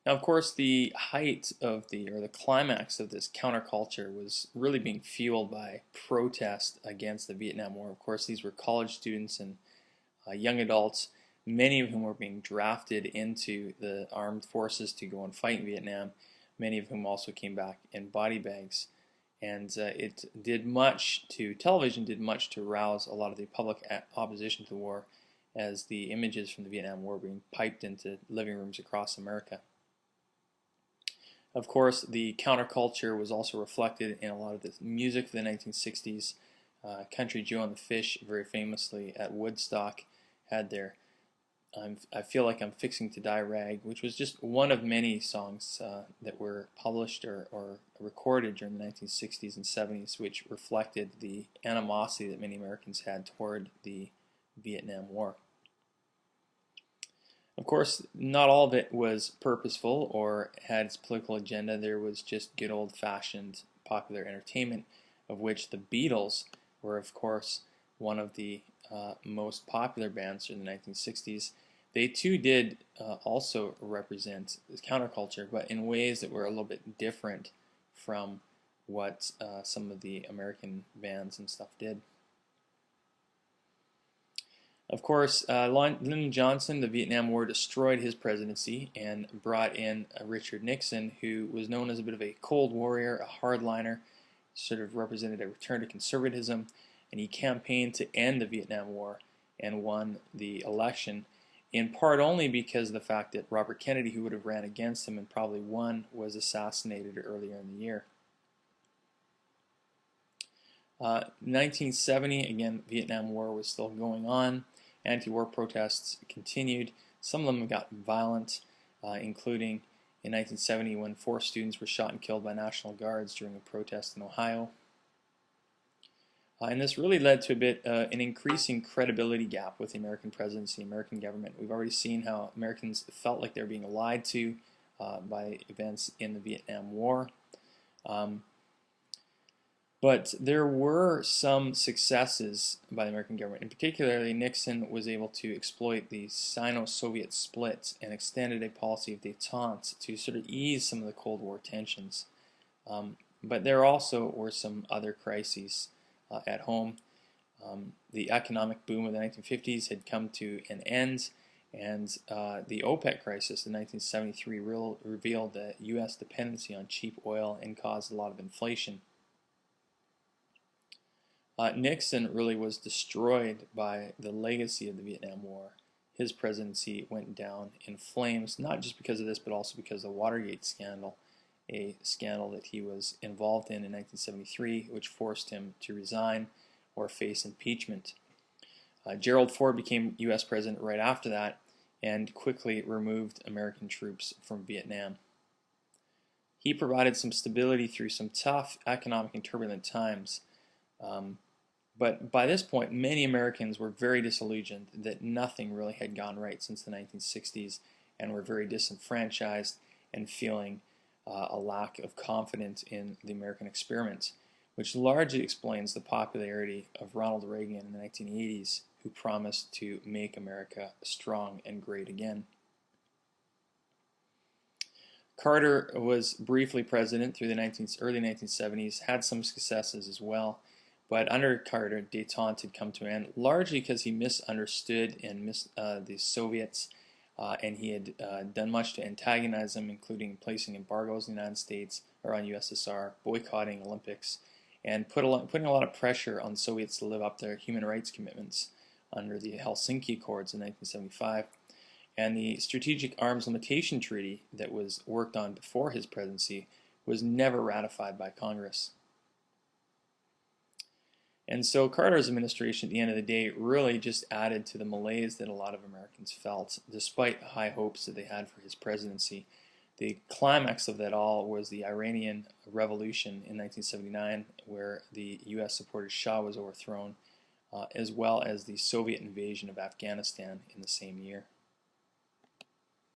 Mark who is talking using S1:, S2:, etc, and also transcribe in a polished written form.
S1: Now, of course, the height of the climax of this counterculture was really being fueled by protest against the Vietnam War. Of course, these were college students and young adults, many of whom were being drafted into the armed forces to go and fight in Vietnam, many of whom also came back in body bags. And it did much to, television did much to rouse a lot of the public opposition to the war as the images from the Vietnam War were being piped into living rooms across America. Of course, the counterculture was also reflected in a lot of the music of the 1960s. Country Joe and the Fish, very famously at Woodstock, had their I Feel Like I'm Fixing to Die Rag, which was just one of many songs that were published or recorded during the 1960s and 70s, which reflected the animosity that many Americans had toward the Vietnam War. Of course, not all of it was purposeful or had its political agenda. There was just good old-fashioned popular entertainment, of which the Beatles were, of course, one of the most popular bands in the 1960s. They too did also represent counterculture, but in ways that were a little bit different from what some of the American bands and stuff did. Of course, Lyndon Johnson, the Vietnam War destroyed his presidency and brought in Richard Nixon, who was known as a bit of a cold warrior, a hardliner, sort of represented a return to conservatism, and he campaigned to end the Vietnam War and won the election, in part only because of the fact that Robert Kennedy, who would have ran against him and probably won, was assassinated earlier in the year. 1970, again, Vietnam War was still going on. Anti-war protests continued. Some of them got violent, including in 1970 when 4 students were shot and killed by National Guards during a protest in Ohio. And this really led to a bit an increasing credibility gap with the American presidency, American government. We've already seen how Americans felt like they were being lied to by events in the Vietnam War. But there were some successes by the American government. In particular, Nixon was able to exploit the Sino-Soviet split and extended a policy of détente to sort of ease some of the Cold War tensions. But there also were some other crises at home. The economic boom of the 1950s had come to an end, and the OPEC crisis in 1973 revealed the U.S. dependency on cheap oil and caused a lot of inflation. Nixon really was destroyed by the legacy of the Vietnam War. His presidency went down in flames, not just because of this, but also because of the Watergate scandal, a scandal that he was involved in 1973, which forced him to resign or face impeachment. Gerald Ford became U.S. president right after that and quickly removed American troops from Vietnam. He provided some stability through some tough economic and turbulent times. But by this point, many Americans were very disillusioned that nothing really had gone right since the 1960s and were very disenfranchised and feeling a lack of confidence in the American experiment, which largely explains the popularity of Ronald Reagan in the 1980s, who promised to make America strong and great again. Carter was briefly president through the early 1970s, had some successes as well. But under Carter, détente had come to an end, largely because he misunderstood the Soviets, and he had done much to antagonize them, including placing embargoes in the United States or on USSR, boycotting Olympics, and putting a lot of pressure on the Soviets to live up to their human rights commitments under the Helsinki Accords in 1975. And the Strategic Arms Limitation Treaty that was worked on before his presidency was never ratified by Congress. And so Carter's administration, at the end of the day, really just added to the malaise that a lot of Americans felt, despite high hopes that they had for his presidency. The climax of that all was the Iranian Revolution in 1979, where the U.S.-supported Shah was overthrown, as well as the Soviet invasion of Afghanistan in the same year.